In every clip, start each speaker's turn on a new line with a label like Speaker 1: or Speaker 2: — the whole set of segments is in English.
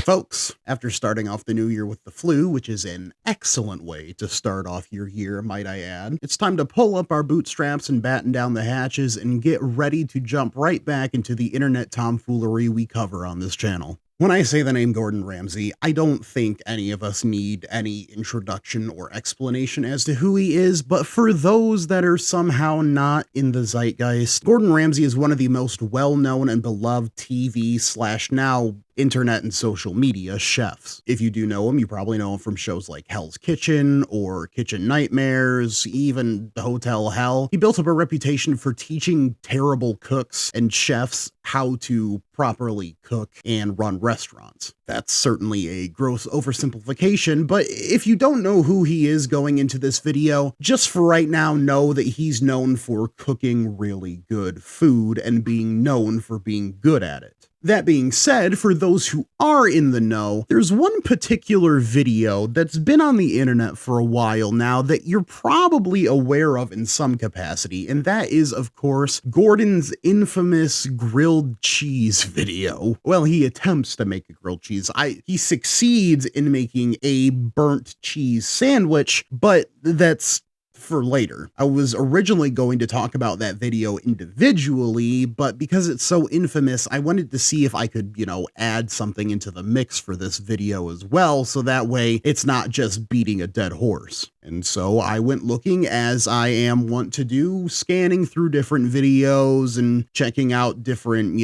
Speaker 1: Folks, after starting off the new year with the flu, which is an excellent way to start off your year, might I add, it's time to pull up our bootstraps and batten down the hatches and get ready to jump right back into the internet tomfoolery we cover on this channel. When I say the name Gordon Ramsay, I don't think any of us need any introduction or explanation as to who he is, but for those that are somehow not in the zeitgeist, Gordon Ramsay is one of the most well-known and beloved TV/now internet and social media chefs. If you do know him, you probably know him from shows like Hell's Kitchen or Kitchen Nightmares, even Hotel Hell. He built up a reputation for teaching terrible cooks and chefs how to properly cook and run restaurants. That's certainly a gross oversimplification, but if you don't know who he is going into this video, just for right now know that he's known for cooking really good food and being known for being good at it. That being said, for those who are in the know, there's one particular video that's been on the internet for a while now that you're probably aware of in some capacity, and that is, of course, Gordon's infamous grilled cheese video. Well, he attempts to make a grilled cheese. He succeeds in making a burnt cheese sandwich, but that's for later. I was originally going to talk about that video individually, but because it's so infamous, I wanted to see if I could, add something into the mix for this video as well, so that way it's not just beating a dead horse. And so I went looking, as I am wont to do, scanning through different videos and checking out different,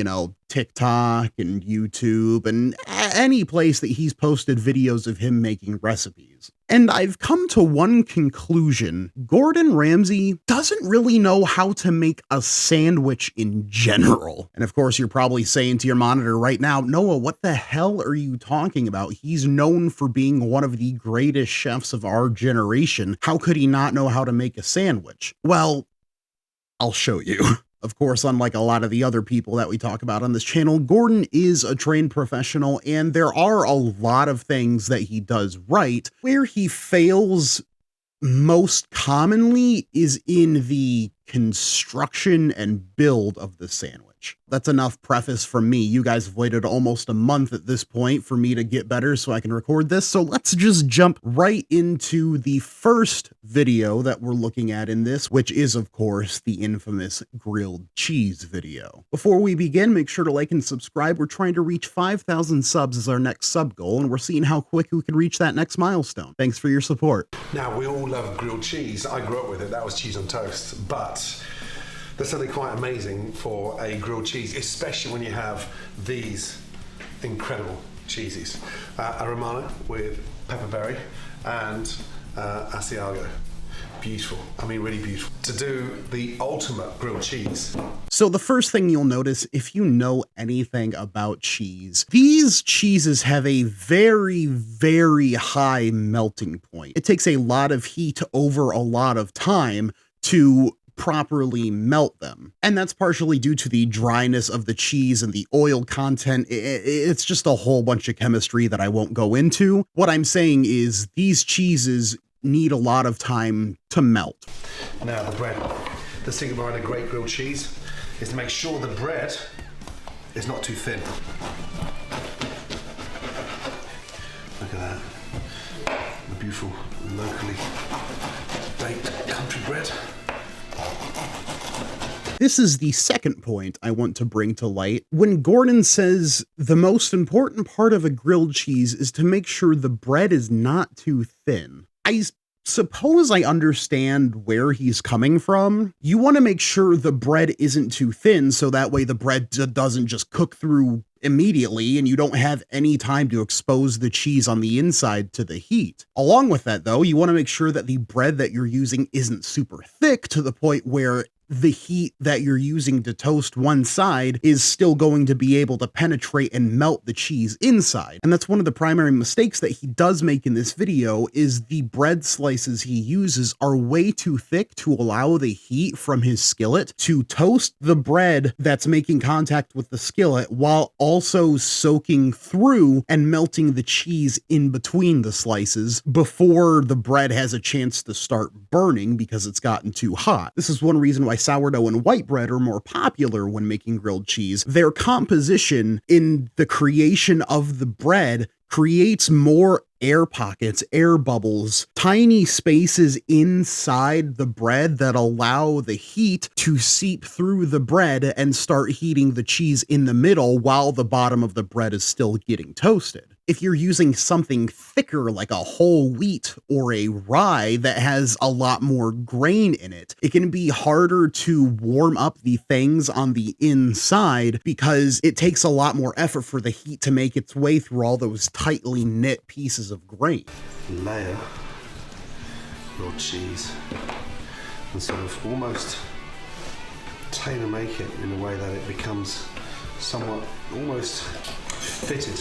Speaker 1: TikTok and YouTube and any place that he's posted videos of him making recipes. And I've come to one conclusion: Gordon Ramsay doesn't really know how to make a sandwich in general. And of course, you're probably saying to your monitor right now, Noah, what the hell are you talking about? He's known for being one of the greatest chefs of our generation. How could he not know how to make a sandwich? Well, I'll show you. Of course, unlike a lot of the other people that we talk about on this channel, Gordon is a trained professional, and there are a lot of things that he does right. Where he fails most commonly is in the construction and build of the sandwich. That's enough preface from me. You guys have waited almost a month at this point for me to get better so I can record this. So let's just jump right into the first video that we're looking at in this, which is, of course, the infamous grilled cheese video. Before we begin, make sure to like and subscribe. We're trying to reach 5,000 subs as our next sub goal, and we're seeing how quick we can reach that next milestone. Thanks for your support.
Speaker 2: Now, we all love grilled cheese. I grew up with it. That was cheese on toast. But there's something quite amazing for a grilled cheese, especially when you have these incredible cheeses. A Romano with pepperberry and Asiago. Beautiful. I mean, really beautiful. To do the ultimate grilled cheese.
Speaker 1: So the first thing you'll notice, if you know anything about cheese, these cheeses have a very, very high melting point. It takes a lot of heat over a lot of time to properly melt them. And that's partially due to the dryness of the cheese and the oil content. It's just a whole bunch of chemistry that I won't go into. What I'm saying is these cheeses need a lot of time to melt.
Speaker 2: Now the bread. The secret behind a great grilled cheese is to make sure the bread is not too thin. Look at that. The beautiful, locally baked country bread.
Speaker 1: This is the second point I want to bring to light. When Gordon says the most important part of a grilled cheese is to make sure the bread is not too thin, I suppose I understand where he's coming from. You want to make sure the bread isn't too thin so that way the bread doesn't just cook through immediately and you don't have any time to expose the cheese on the inside to the heat. Along with that, though, you want to make sure that the bread that you're using isn't super thick to the point where the heat that you're using to toast one side is still going to be able to penetrate and melt the cheese inside. And that's one of the primary mistakes that he does make in this video, is the bread slices he uses are way too thick to allow the heat from his skillet to toast the bread that's making contact with the skillet while also soaking through and melting the cheese in between the slices before the bread has a chance to start burning because it's gotten too hot. This is one reason why sourdough and white bread are more popular when making grilled cheese, their composition in the creation of the bread creates more air pockets, air bubbles, tiny spaces inside the bread that allow the heat to seep through the bread and start heating the cheese in the middle while the bottom of the bread is still getting toasted. If you're using something thicker like a whole wheat or a rye that has a lot more grain in it, it can be harder to warm up the things on the inside because it takes a lot more effort for the heat to make its way through all those tightly knit pieces of grain.
Speaker 2: Layer your cheese and sort of almost tailor make it in a way that it becomes somewhat almost fitted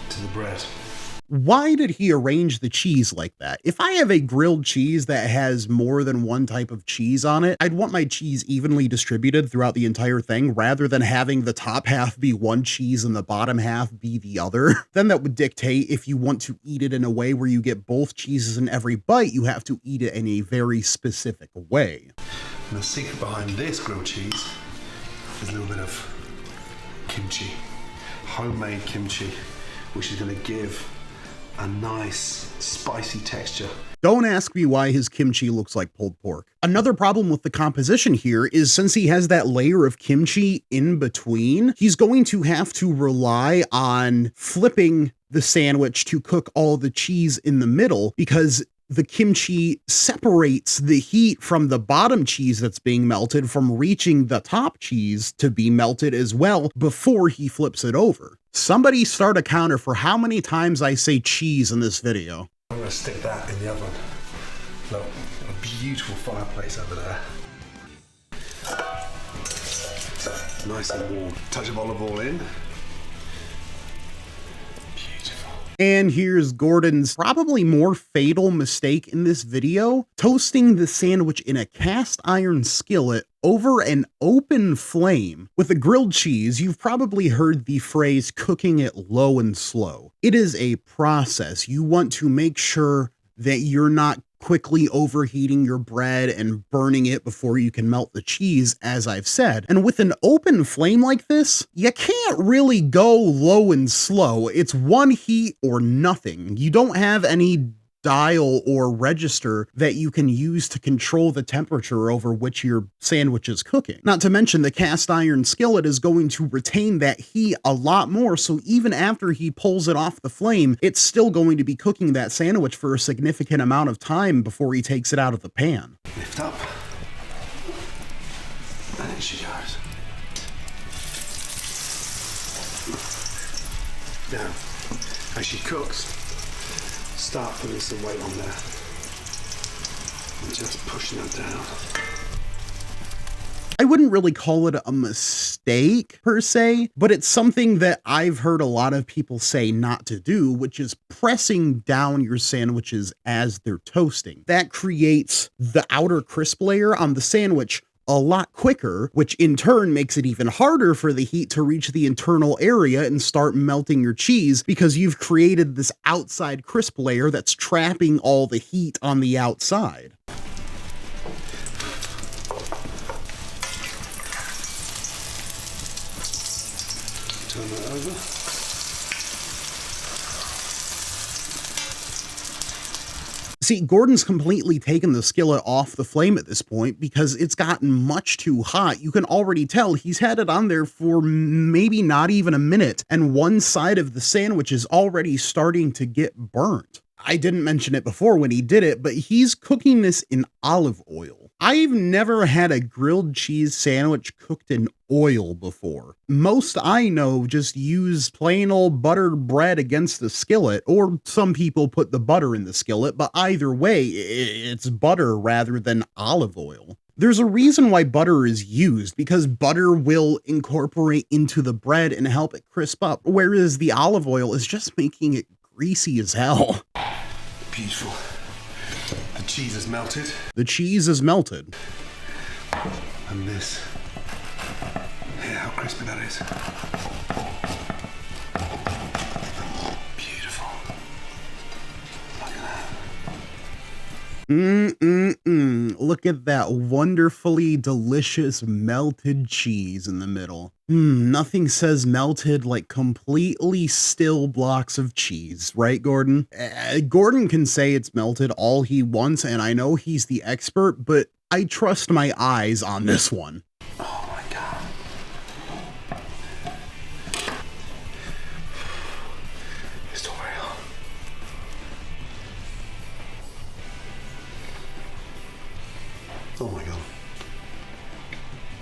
Speaker 2: to the bread.
Speaker 1: Why did he arrange the cheese like that? If I have a grilled cheese that has more than one type of cheese on it, I'd want my cheese evenly distributed throughout the entire thing rather than having the top half be one cheese and the bottom half be the other. Then that would dictate if you want to eat it in a way where you get both cheeses in every bite, you have to eat it in a very specific way.
Speaker 2: And the secret behind this grilled cheese is a little bit of kimchi, homemade kimchi, which is going to give a nice spicy texture.
Speaker 1: Don't ask me why his kimchi looks like pulled pork. Another problem with the composition here is since he has that layer of kimchi in between, he's going to have to rely on flipping the sandwich to cook all the cheese in the middle because the kimchi separates the heat from the bottom cheese that's being melted from reaching the top cheese to be melted as well before he flips it over. Somebody start a counter for how many times I say cheese in this video.
Speaker 2: I'm going to stick that in the oven. Look, a beautiful fireplace over there. Nice and warm. Touch of olive oil in. Beautiful.
Speaker 1: And here's Gordon's probably more fatal mistake in this video, toasting the sandwich in a cast iron skillet over an open flame. With a grilled cheese, you've probably heard the phrase cooking it low and slow. It is a process. You want to make sure that you're not quickly overheating your bread and burning it before you can melt the cheese, as I've said. And with an open flame like this, you can't really go low and slow. It's one heat or nothing. You don't have any dial or register that you can use to control the temperature over which your sandwich is cooking. Not to mention the cast iron skillet is going to retain that heat a lot more, so even after he pulls it off the flame, it's still going to be cooking that sandwich for a significant amount of time before he takes it out of the pan.
Speaker 2: Lift up. And there she goes. Now, as she cooks, start putting some weight on there and just pushing it down.
Speaker 1: I wouldn't really call it a mistake per se, but it's something that I've heard a lot of people say not to do, which is pressing down your sandwiches as they're toasting. That creates the outer crisp layer on the sandwich a lot quicker, which in turn makes it even harder for the heat to reach the internal area and start melting your cheese because you've created this outside crisp layer that's trapping all the heat on the outside.
Speaker 2: Turn that over.
Speaker 1: See, Gordon's completely taken the skillet off the flame at this point because it's gotten much too hot. You can already tell he's had it on there for maybe not even a minute, and one side of the sandwich is already starting to get burnt. I didn't mention it before when he did it, but he's cooking this in olive oil. I've never had a grilled cheese sandwich cooked in oil before. Most I know just use plain old buttered bread against the skillet, or some people put the butter in the skillet, but either way, it's butter rather than olive oil. There's a reason why butter is used, because butter will incorporate into the bread and help it crisp up, whereas the olive oil is just making it greasy as hell.
Speaker 2: Beautiful. The cheese is melted.
Speaker 1: The cheese is melted.
Speaker 2: And this. Yeah, how crispy that is. Beautiful. Look at that.
Speaker 1: Look at that wonderfully delicious melted cheese in the middle. Nothing says melted like completely still blocks of cheese, right, Gordon? Gordon can say it's melted all he wants, and I know he's the expert, but I trust my eyes on this one.
Speaker 2: Oh my God. It's too real. Oh my God.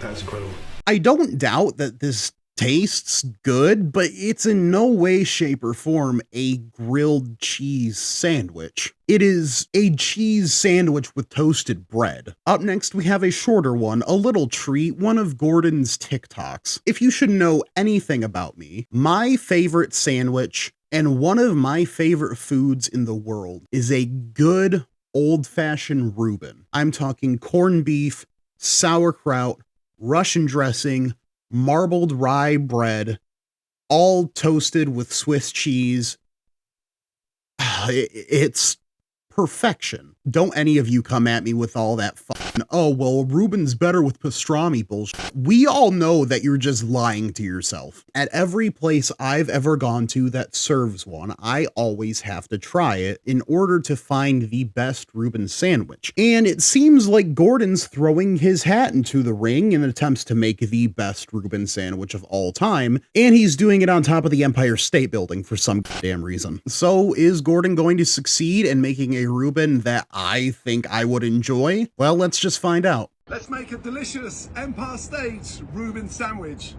Speaker 2: That's incredible.
Speaker 1: I don't doubt that this tastes good, but it's in no way, shape, or form a grilled cheese sandwich. It is a cheese sandwich with toasted bread. Up next, we have a shorter one, a little treat, one of Gordon's TikToks. If you should know anything about me, my favorite sandwich and one of my favorite foods in the world is a good old-fashioned Reuben. I'm talking corned beef, sauerkraut, Russian dressing, marbled rye bread, all toasted with Swiss cheese. It's perfection. Don't any of you come at me with all that fun, oh, well, Reuben's better with pastrami bullshit. We all know that you're just lying to yourself. At every place I've ever gone to that serves one, I always have to try it in order to find the best Reuben sandwich. And it seems like Gordon's throwing his hat into the ring in attempts to make the best Reuben sandwich of all time, and he's doing it on top of the Empire State Building for some damn reason. So is Gordon going to succeed in making a Reuben that I think I would enjoy? Well, let's just find out.
Speaker 3: Let's make a delicious Empire State Reuben sandwich.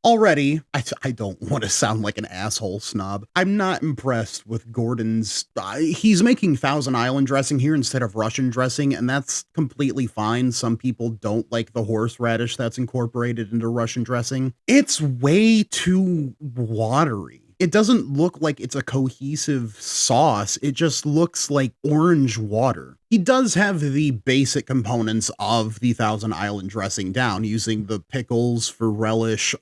Speaker 1: Already, I don't want to sound like an asshole snob. I'm not impressed with Gordon's. He's making Thousand Island dressing here instead of Russian dressing, and that's completely fine. Some people don't like the horseradish that's incorporated into Russian dressing. It's way too watery. It doesn't look like it's a cohesive sauce. It just looks like orange water. He does have the basic components of the Thousand Island dressing down, using the pickles for relish,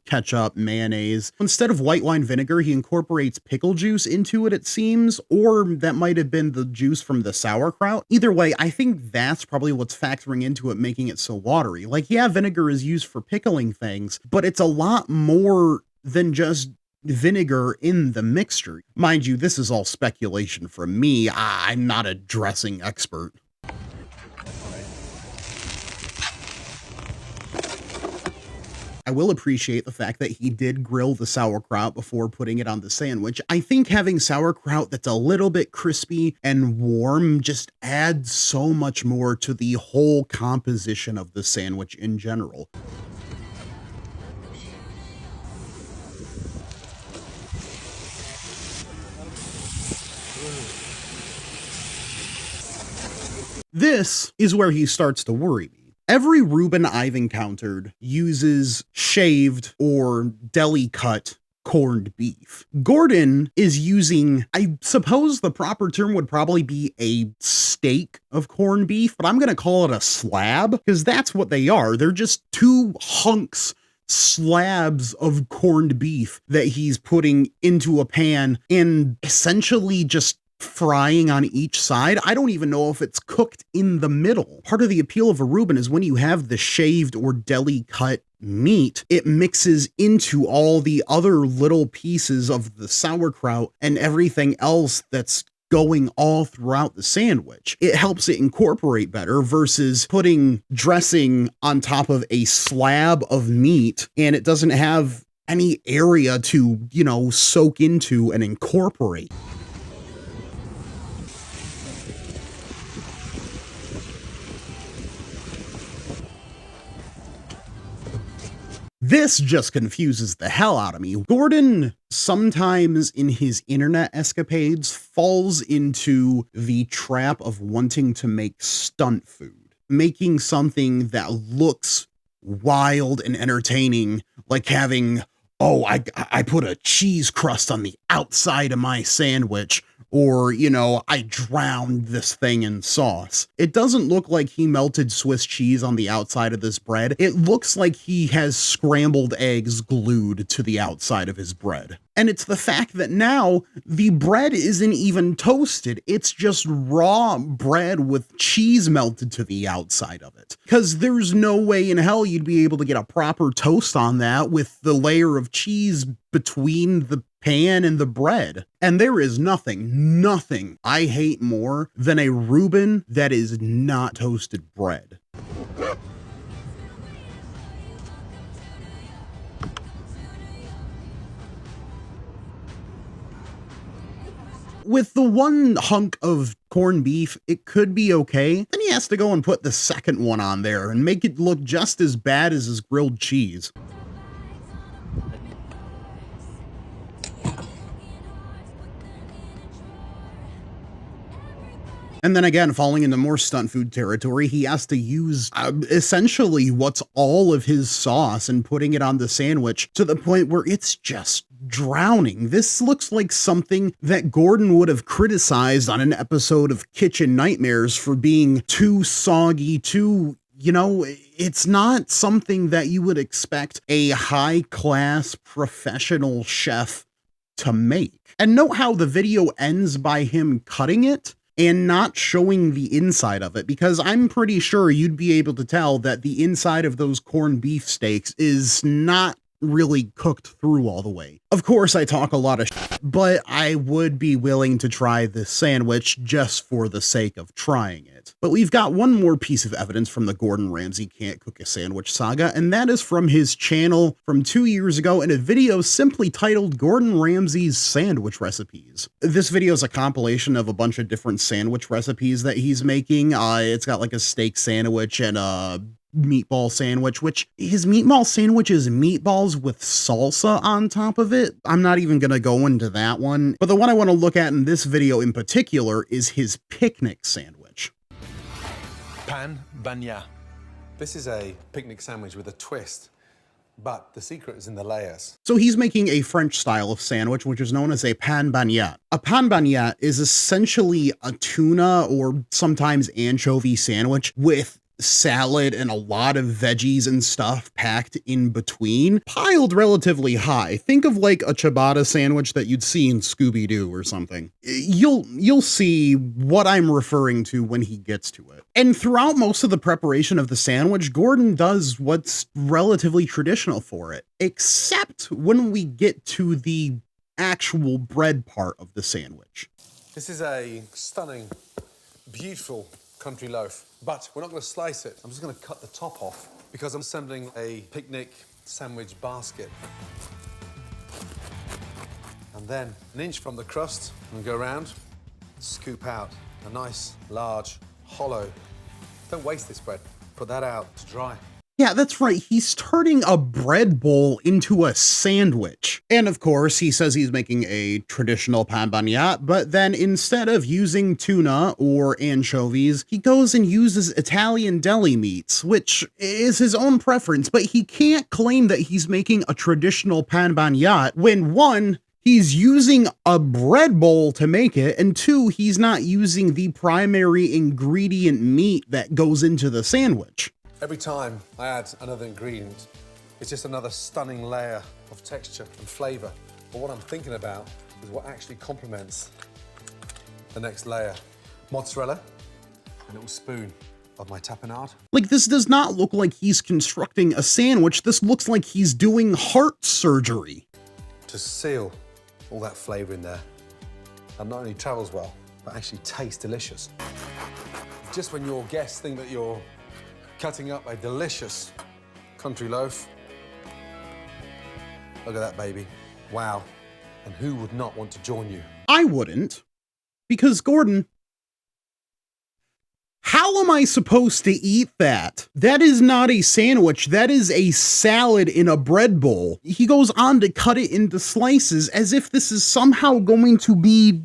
Speaker 1: ketchup, mayonnaise. Instead of white wine vinegar, he incorporates pickle juice into it, it seems, or that might have been the juice from the sauerkraut. Either way, I think that's probably what's factoring into it, making it so watery. Like, yeah, vinegar is used for pickling things, but it's a lot more than just vinegar in the mixture. Mind you, this is all speculation from me. I'm not a dressing expert. I will appreciate the fact that he did grill the sauerkraut before putting it on the sandwich. I think having sauerkraut that's a little bit crispy and warm just adds so much more to the whole composition of the sandwich in general. This is where he starts to worry me. Every Reuben I've encountered uses shaved or deli cut corned beef. Gordon is using, I suppose the proper term would probably be a steak of corned beef, but I'm going to call it a slab because that's what they are. They're just two slabs of corned beef that he's putting into a pan and essentially just frying on each side. I don't even know if it's cooked in the middle. Part of the appeal of a Reuben is when you have the shaved or deli cut meat, it mixes into all the other little pieces of the sauerkraut and everything else that's going all throughout the sandwich. It helps it incorporate better versus putting dressing on top of a slab of meat and it doesn't have any area to, soak into and incorporate. This just confuses the hell out of me. Gordon sometimes in his internet escapades falls into the trap of wanting to make stunt food, making something that looks wild and entertaining, like having, I put a cheese crust on the outside of my sandwich, or, you know, I drowned this thing in sauce. It doesn't look like he melted Swiss cheese on the outside of this bread. It looks like he has scrambled eggs glued to the outside of his bread. And it's the fact that now the bread isn't even toasted. It's just raw bread with cheese melted to the outside of it. Because there's no way in hell you'd be able to get a proper toast on that with the layer of cheese between the pan and the bread. And there is nothing I hate more than a Reuben that is not toasted bread. With the one hunk of corned beef, it could be okay. Then he has to go and put the second one on there and make it look just as bad as his grilled cheese. And then again, falling into more stunt food territory, he has to use essentially what's all of his sauce and putting it on the sandwich to the point where it's just drowning. This looks like something that Gordon would have criticized on an episode of Kitchen Nightmares for being too soggy, too, you know, it's not something that you would expect a high-class professional chef to make. And note how the video ends by him cutting it and not showing the inside of it, because I'm pretty sure you'd be able to tell that the inside of those corned beef steaks is not really cooked through all the way. Of course, I talk a lot of shit, but I would be willing to try this sandwich just for the sake of trying it. But we've got one more piece of evidence from the Gordon Ramsay Can't Cook a Sandwich saga, and that is from his channel from 2 years ago in a video simply titled Gordon Ramsay's Sandwich Recipes. This video is a compilation of a bunch of different sandwich recipes that he's making. It's got like a steak sandwich and a meatball sandwich, which his meatball sandwich is meatballs with salsa on top of it. I'm not even gonna go into that one, but the one I want to look at in this video in particular is his picnic sandwich.
Speaker 2: Pan bagna. This is a picnic sandwich with a twist, but the secret is in the layers.
Speaker 1: So he's making a French style of sandwich, which is known as a pan bagnat. A pan bagnat is essentially a tuna or sometimes anchovy sandwich with salad and a lot of veggies and stuff packed in between, piled relatively high. Think of like a ciabatta sandwich that you'd see in Scooby-Doo or something. You'll see what I'm referring to when he gets to it. And throughout most of the preparation of the sandwich, Gordon does what's relatively traditional for it, except when we get to the actual bread part of the sandwich.
Speaker 2: This is a stunning, beautiful country loaf, but we're not going to slice it. I'm just going to cut the top off because I'm assembling a picnic sandwich basket. And then an inch from the crust, and go around, scoop out a nice, large, hollow. Don't waste this bread. Put that out to dry.
Speaker 1: Yeah, that's right. He's turning a bread bowl into a sandwich. And of course, he says he's making a traditional pan bagnat, but then instead of using tuna or anchovies, he goes and uses Italian deli meats, which is his own preference, but he can't claim that he's making a traditional pan bagnat when, one, he's using a bread bowl to make it, and two, he's not using the primary ingredient meat that goes into the sandwich.
Speaker 2: Every time I add another ingredient, it's just another stunning layer of texture and flavor. But what I'm thinking about is what actually complements the next layer. Mozzarella, a little spoon of my tapenade.
Speaker 1: Like, this does not look like he's constructing a sandwich. This looks like he's doing heart surgery.
Speaker 2: To seal all that flavor in there. And not only travels well, but actually tastes delicious. Just when your guests think that you're cutting up a delicious country loaf. Look at that, baby. Wow. And who would not want to join you?
Speaker 1: I wouldn't, because Gordon, how am I supposed to eat that? That is not a sandwich. That is a salad in a bread bowl. He goes on to cut it into slices as if this is somehow going to be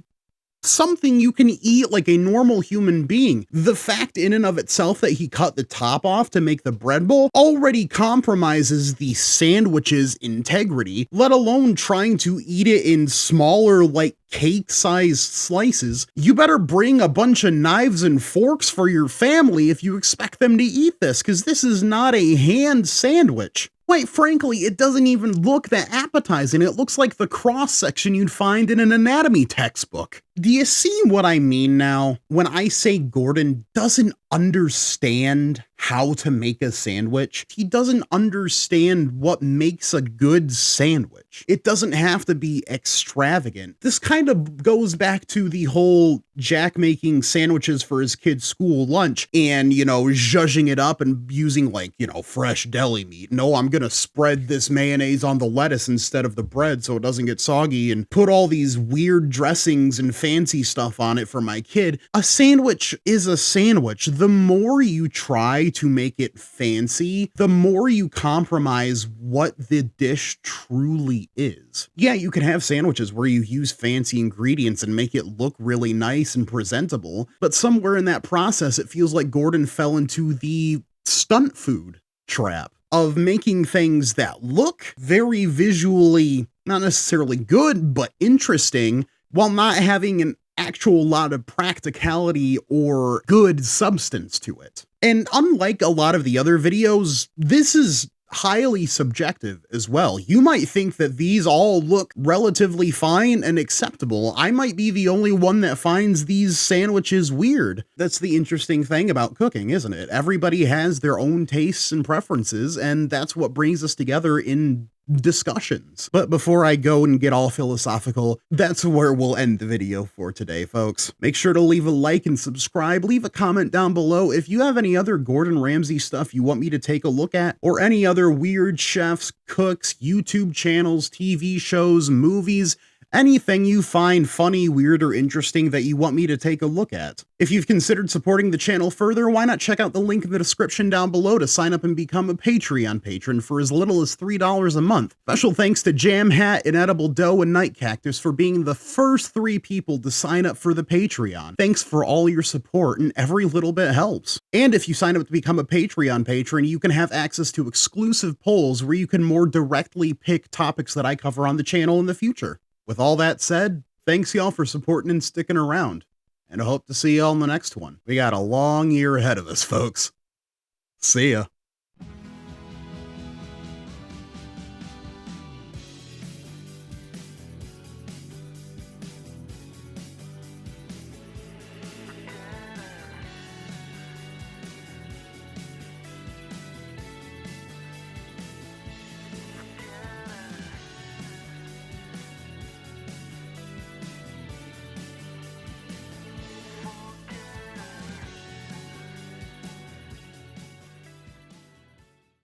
Speaker 1: something you can eat like a normal human being. The fact in and of itself that he cut the top off to make the bread bowl already compromises the sandwich's integrity, let alone trying to eat it in smaller, like cake-sized slices. You better bring a bunch of knives and forks for your family if you expect them to eat this, because this is not a hand sandwich. Quite frankly, it doesn't even look that appetizing. It looks like the cross-section you'd find in an anatomy textbook. Do you see what I mean now when I say Gordon doesn't understand how to make a sandwich? He doesn't understand what makes a good sandwich. It doesn't have to be extravagant. This kind of goes back to the whole Jack making sandwiches for his kid's school lunch and, zhuzhing it up and using fresh deli meat. No, I'm gonna spread this mayonnaise on the lettuce instead of the bread so it doesn't get soggy and put all these weird dressings and fancy stuff on it for my kid. A sandwich is a sandwich. The more you try to make it fancy, the more you compromise what the dish truly is. Yeah, you can have sandwiches where you use fancy ingredients and make it look really nice and presentable, but somewhere in that process, it feels like Gordon fell into the stunt food trap of making things that look very visually, not necessarily good, but interesting, while not having an actual lot of practicality or good substance to it. And unlike a lot of the other videos, this is highly subjective as well. You might think that these all look relatively fine and acceptable. I might be the only one that finds these sandwiches weird. That's the interesting thing about cooking, isn't it? Everybody has their own tastes and preferences, and that's what brings us together in discussions. But before I go and get all philosophical, that's where we'll end the video for today, folks. Make sure to leave a like and subscribe. Leave a comment down below if you have any other Gordon Ramsay stuff you want me to take a look at, or any other weird chefs, cooks, YouTube channels, TV shows, movies, anything you find funny, weird, or interesting that you want me to take a look at. If you've considered supporting the channel further, why not check out the link in the description down below to sign up and become a Patreon patron for as little as $3 a month. Special thanks to Jam Hat, Inedible Dough, and Night Cactus for being the first 3 people to sign up for the Patreon. Thanks for all your support, and every little bit helps. And if you sign up to become a Patreon patron, you can have access to exclusive polls where you can more directly pick topics that I cover on the channel in the future. With all that said, thanks y'all for supporting and sticking around, and I hope to see y'all in the next one. We got a long year ahead of us, folks. See ya.